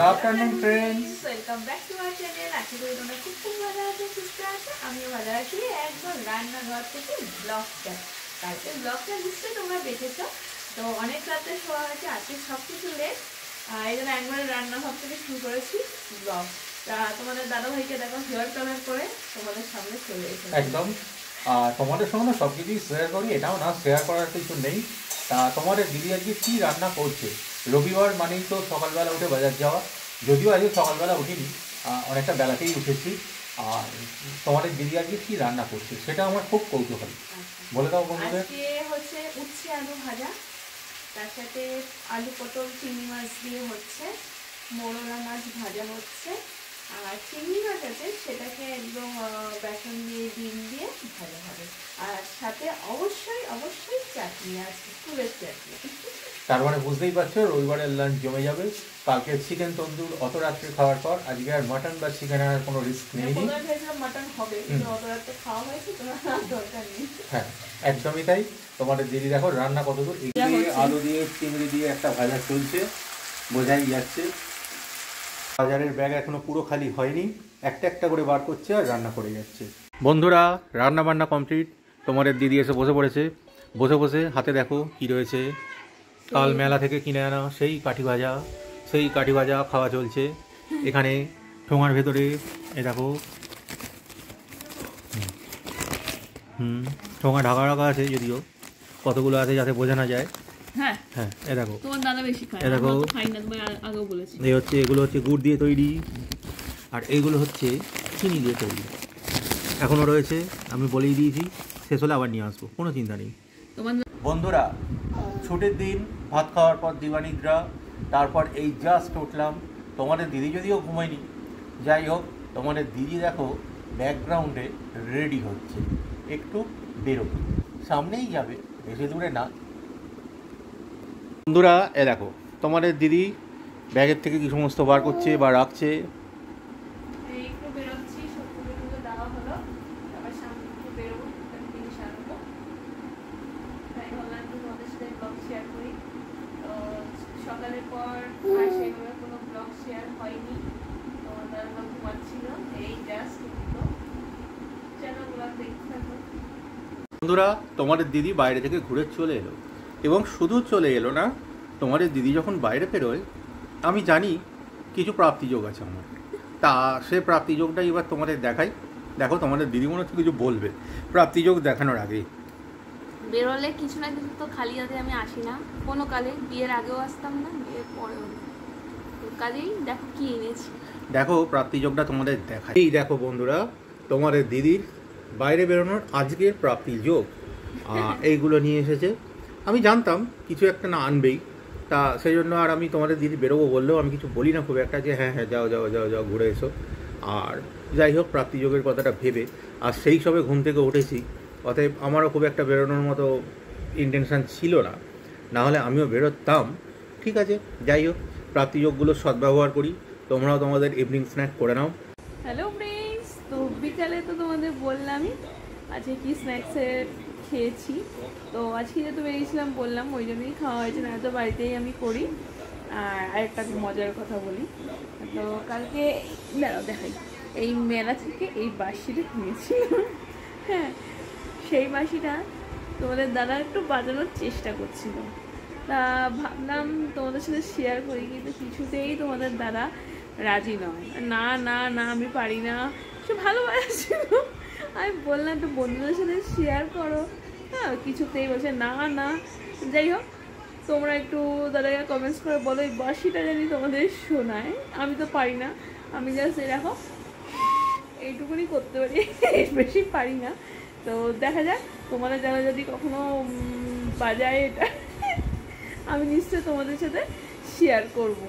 Afternoon friends welcome back to our channel. आशा करी তোমরা খুব ভালো আছো, সুস্থ আছো। আমিও ভালো আছি। একদম রান্নাঘর থেকে ব্লগটা কালকে নিশ্চয়ই তোমরা দেখেছো। তো অনেক রাতে শোয়া হয়েছে, আজকে সব কিছু লেট। এই জন্য একবারে রান্নাঘর থেকে শুরু করেছি ব্লগ। তোমাদের দাদাভাইকে দেখো হেয়ার কালার করে তোমাদের সামনে চলে এসেছে একদম। তোমাদের সঙ্গে সব কিছুই শেয়ার করি, এটাও না শেয়ার করার কিছু নেই। তা তোমাদের দিদি আজকে কী রান্না করছে? রবিবার মানেই তো সকালবেলা উঠে বাজার যাওয়া, যদিও আজকে সকালবেলা উঠিনি, অনেকটা বেলাতেই উঠেছি। আর তোমাদের দিদি আজকে কী রান্না করছে সেটা আমার খুব কৌতূহল। বলে দাও বন্ধুদের। আজকে হচ্ছে উচ্ছে আলু ভাজা, তার সাথে আলু পটল চিংড়ি মাছ দিয়ে হচ্ছে, মোরলা মাছ ভাজা হচ্ছে, আর চিংড়ি মাছ আছে সেটাকে একদম বেসন দিয়ে ডিম দিয়ে ভাজা হবে। আর সাথে অবশ্যই অবশ্যই চাটনি আছে, ফুলের চাটনি। তার মানে বুঝতেই পারছো রবিবারের লাঞ্চ জমে যাবে। কালকে চিকেন তন্দুর অত রাত্রে খাওয়ার পর আজকে আর মাটন বা চিকেন আনার কোনো রিস্ক নেই। মাটন হবে, অত রাত্রে খাওয়া হয়েছে, তোমার দরকার নেই। হ্যাঁ একদমই তাই। তোমাদের দিদি দেখো রান্না কতদূর, আলু দিয়ে চিংড়ি দিয়ে একটা ভাজা চলছে, বোঝাই যাচ্ছে। বাজারের ব্যাগ এখনো পুরো খালি হয়নি, একটা একটা করে বার করছে আর রান্না করে যাচ্ছে। বন্ধুরা রান্না বান্না কমপ্লিট, তোমাদের দিদি এসে বসে পড়েছে। বসে বসে হাতে দেখো কি রয়েছে, কাল মেলা থেকে কিনে আনা সেই কাঠি ভাজা খাওয়া চলছে। এখানে ঠোঙার ভেতরে এ দেখো ঠোঙা ঢাকা রাখা আছে, যদিও কতগুলো আছে যাতে বোঝা না যায়। হ্যাঁ হ্যাঁ এ দেখো, তোমার দাদা বেশি খায়, এ দেখো খাই না, তুমি আগেও বলেছি। এই হচ্ছে, এগুলো হচ্ছে গুড় দিয়ে তৈরি, আর এইগুলো হচ্ছে চিনি দিয়ে তৈরি। এখনও রয়েছে, আমি বলেই দিয়েছি শেষ হলে আবার নিয়ে আসবো, কোনো চিন্তা নেই। বন্ধুরা ছুটির দিন, ভাত খাওয়ার পর দিবানিদ্রা, তারপর এই জাস্ট উঠলাম। তোমাদের দিদি যদিও ঘুমায়নি, যাই হোক তোমাদের দিদি দেখো ব্যাকগ্রাউন্ডে রেডি হচ্ছে, একটু বেরোবে, সামনেই যাবে, বেশি দূরে না। বন্ধুরা এ দেখো তোমাদের দিদি ব্যাগের থেকে কি সমস্ত বার করছে বা রাখছে। সকালের পর আর সেভাবে কোনো ব্লগ শেয়ার হয়নি, তোমাদের ঘুমাচ্ছিল, এই জাস্ট যেন ব্লগ দেখতে থাকো। বন্ধুরা তোমাদের দিদি বাইরে থেকে ঘুরে চলে এলো, এবং শুধু চলে এলো না, তোমাদের দিদি যখন বাইরে বেরোয় আমি জানি কিছু প্রাপ্তিযোগ আছে আমার, তা সে প্রাপ্তিযোগটাই এবার তোমাদের দেখাই। দেখো তোমাদের দিদি মনে হচ্ছে কিছু বলবে প্রাপ্তিযোগ দেখানোর আগে। বেরোলে কিছু না কিছু তো খালি হাতে আমি আসি না, কোনো কালে, বিয়ের আগেও আসতাম না, বিয়ের পরেও না, তো কাজেই দেখো কি এনেছি। দেখো প্রাপ্তিযোগটা তোমাদের দেখাই। এই দেখো বন্ধুরা তোমাদের দিদির বাইরে বেরোনোর আজকের প্রাপ্তিযোগ, এইগুলো নিয়ে এসেছে। আমি জানতাম কিছু একটা না আনবেই, তা সেই জন্য আর আমি তোমাদের দিদি বেরোবো বললেও আমি কিছু বলি না খুব একটা, যে হ্যাঁ হ্যাঁ যাও যাও যাও যাও ঘুরে এসো। আর যাই হোক প্রাপ্তিযোগের কথাটা ভেবে, আর সেই সবে ঘুম থেকে উঠেছি, অতএব আমারও খুব একটা বেরোনোর মতো ইন্টেনশান ছিল না, নাহলে আমিও বেরোতাম। ঠিক আছে, যাই হোক প্রাপ্তিযোগগুলোর সদ্ব্যবহার করি, তোমরাও তোমাদের ইভিনিং স্ন্যাক করে নাও। হ্যালো ফ্রেন্ডস, তো বিকালে তো তোমাদের বললামই আজকে কি স্ন্যাক্সে খেয়েছি। তো আজকে যেহেতু বেরিয়েছিলাম বললাম, ওই জন্যই খাওয়া হয়েছে, না তো বাড়িতেই আমি করি। আর আরেকটা মজার কথা বলি, তো কালকে দেখাই, এই মেলা থেকে এই বাঁশিটা কিনেছিলাম। হ্যাঁ, সেই বাঁশিটা তোমাদের দাদা একটু বাজানোর চেষ্টা করছিল, তা ভাবলাম তোমাদের সাথে শেয়ার করি, কিন্তু কিছুতেই তোমাদের দাদা রাজি নয়। না না না আমি পারি না, সে ভালোবাসছিল। আমি বললাম একটু বন্ধুদের সাথে শেয়ার করো, হ্যাঁ, কিছুতেই বলছে না না। যাই হোক তোমরা একটু দাদাকে কমেন্টস করে বলো এই বাঁশিটা জানি তোমাদের শোনায়, আমি তো পারি না, আমি জাস্ট দেখো এইটুকুনি করতে পারি, এর বেশি পারি না। তো দেখা যাক, তোমাদের যারা যদি কখনো বাজায় এটা, আমি নিশ্চয়ই তোমাদের সাথে শেয়ার করব।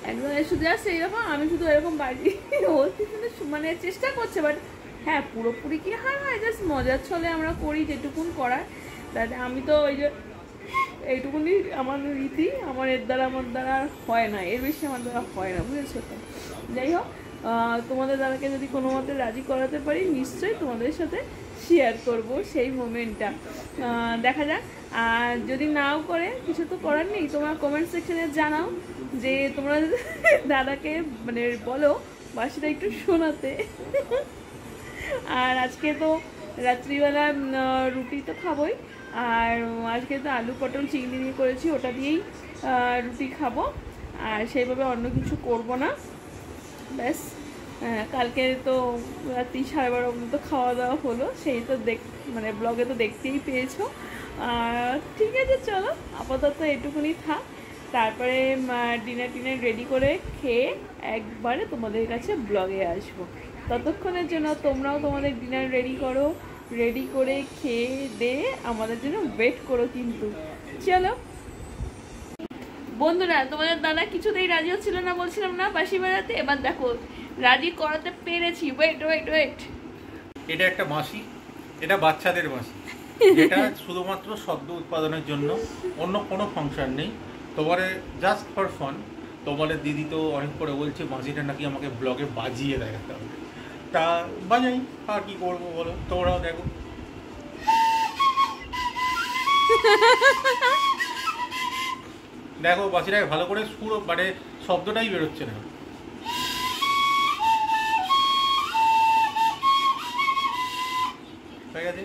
একদম শুধু জাস্ট এইরকম, আমি শুধু এরকম বাড়ি ও মানে চেষ্টা করছে, বাট হ্যাঁ পুরোপুরি কি হয়, জাস্ট মজার ছলে আমরা করি যেটুকুন করার। তাতে আমি তো ওই যে এইটুকুনি আমার রীতি, আমার আমার দ্বারা হয় না, এর বেশি আমার দ্বারা হয় না, বুঝেছো তো। যাই হোক তোমাদের দ্বারাকে যদি কোনো মতে রাজি করাতে পারি, নিশ্চয়ই তোমাদের সাথে শেয়ার করব সেই মোমেন্টটা। দেখা যাক, আর যদি নাও করে কিছু তো করার নেই, তোমরা কমেন্ট সেকশনে জানাও যে তোমরা দাদাকে মানে বলো বাসিটা একটু শোনাতে। আর আজকে তো রাত্রিবেলা রুটি তো খাবোই, আর আজকে তো আলু পটল চিংড়ি দিয়ে করেছি, ওটা দিয়েই রুটি খাবো, আর সেইভাবে অন্য কিছু করব না। ব্যাস, কালকে তো রাত্রি 12:30 পর্যন্ত খাওয়া দাওয়া হলো, সেই তো মানে ব্লগে তো দেখতেই পেয়েছো। ঠিক আছে, চলো আপাতত এটুকুনি থাক, তারপরে ডিনার রেডি করে খেয়ে একবারে তোমাদের কাছে ব্লগে আসবো। ততক্ষণের জন্য তোমরাও তোমাদের ডিনার রেডি করো, রেডি করে খেয়ে দিয়ে আমাদের জন্য ওয়েট করো কিন্তু। চলো বন্ধুরা, তোমাদের দাদা কিছুতেই রাজি হচ্ছিল না, বলছিলাম না বাঁশি বাজাতে, এবার দেখো রাজি করাতে পেরেছি। ওয়েট ওয়েট ওয়েট, এটা একটা বাঁশি, এটা বাচ্চাদের বাঁশি, যেটা শুধুমাত্র শব্দ উৎপাদনের জন্য, অন্য কোনো ফাংশন নেই। তোমারে জাস্ট ফর ফান। তোমাদের দিদি তো অনেক করে বলছে বাঁশিটা নাকি আমাকে ব্লগে বাজিয়ে দেখাতে হবে, তা বাজাই, আর কি করবো বলো, তোমরাও দেখো। দেখো বাঁশিটাকে ভালো করে সুর, মানে শব্দটাই বেরোচ্ছে না।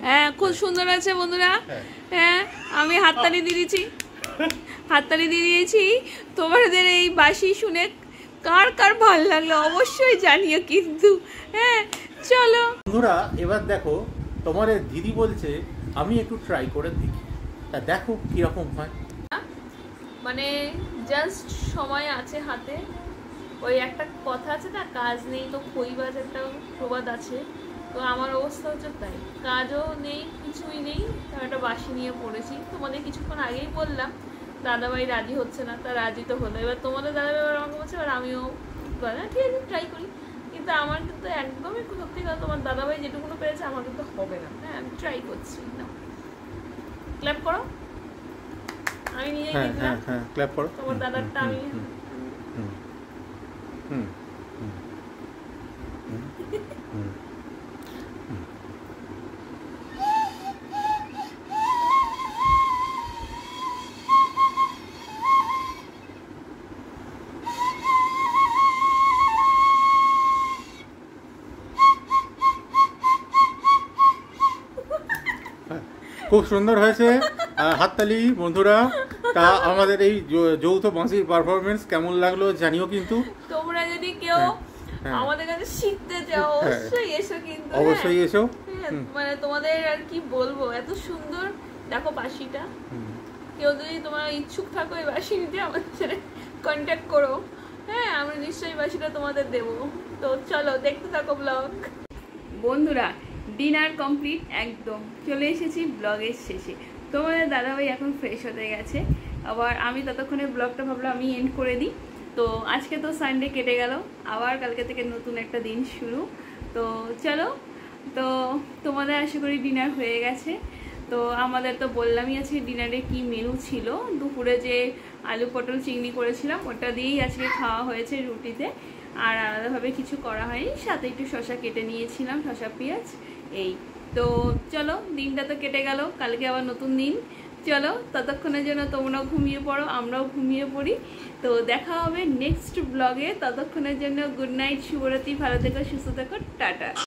হ্যাঁ খুব সুন্দর আছে বন্ধুরা। হ্যাঁ আমি হাততালি দিয়ে দিয়েছি। তোমাদের এই বাঁশি শুনে কার কার ভালো লাগলো অবশ্যই জানিও কিন্তু। হ্যাঁ চলো বন্ধুরা, এবার দেখো তোমাদের দিদি বলছে আমি একটু ট্রাই করে দেখি, তা দেখো কিরকম হয়। মানে জাস্ট সময় আছে হাতে, ওই একটা কথা আছে না, কাজ নেই তো খইবাজ, একটা প্রবাদ আছে, তো আমার অবস্থা হচ্ছে তাই, কাজও নেই কিছুই নেই, তো একটা বাঁশি নিয়ে পড়েছি। তোমাদের কিছুক্ষণ আগেই বললাম দাদাভাই রাজি হচ্ছে না, তা রাজি তো হলো। এবার তোমাদের দাদাভাই এবার আমাকে বলছে, এবার আমিও বললাম ঠিক আছে ট্রাই করি, কিন্তু আমার কিন্তু একদমই সত্যি কথা, তোমার দাদাভাই যেটুকুনো পেরেছে আমার কিন্তু হবে না। হ্যাঁ আমি ট্রাই করছি না, ক্ল্যাপ করো, আমি নিজেই দিলাম, ক্ল্যাপ করো, তোমার দাদারটা আমি খুব সুন্দর হয়েছে, হাততালি বন্ধুরা। তা আমাদের এই যৌথ বাঁশির পারফরমেন্স কেমন লাগলো জানিও কিন্তু। তোমরা যদি কেউ আমাদের কাছে শিখতে চাও অবশ্যই এসো কিন্তু, অবশ্যই এসো। মানে তোমাদের আর কি বলবো, এত সুন্দর দেখো বাঁশিটা। কেউ যদি তোমরা ইচ্ছুক থাকো এই বাঁশি নিতে, আমাদের সাথে কন্ট্যাক্ট করো। হ্যাঁ আমরা নিশ্চয়ই বাঁশিটা তোমাদের দেবো। তো চলো দেখতে থাকো ব্লগ। বন্ধুরা ডিনার কমপ্লিট, একদম চলে এসেছি ব্লগের শেষে। তোমাদের দাদাভাই এখন ফ্রেশ হতে গেছে, আবার আমি ততক্ষণে ব্লগটা ভাবলাম আমি এন্ড করে দিই। তো আজকে তো সানডে কেটে গেল, আবার কালকে থেকে নতুন একটা দিন শুরু। তো চলো, তো তোমাদের আশা করি ডিনার হয়ে গেছে। তো আমাদের তো বললামই আজকে ডিনারে কি মেনু ছিল। দুপুরে যে আলু পটল চিংড়ি করেছিলাম ওটা দিয়েই আজকে খাওয়া হয়েছে রুটিতে, আর আলাদাভাবে কিছু করা হয়নি। সাথে একটু শসা কেটে নিয়েছিলাম, শসা পেঁয়াজ, এই তো। চলো দিনটা তো কেটে গেল, কালকে আবার নতুন দিন। চলো ততক্ষণের জন্য তোমরাও ঘুমিয়ে পড়ো, আমরাও ঘুমিয়ে পড়ি। তো দেখা হবে নেক্সট ব্লগে, ততক্ষণের জন্য গুড নাইট, শুভরাত্রি, ভালো থেকো, সুস্থ থেকো, টাটা।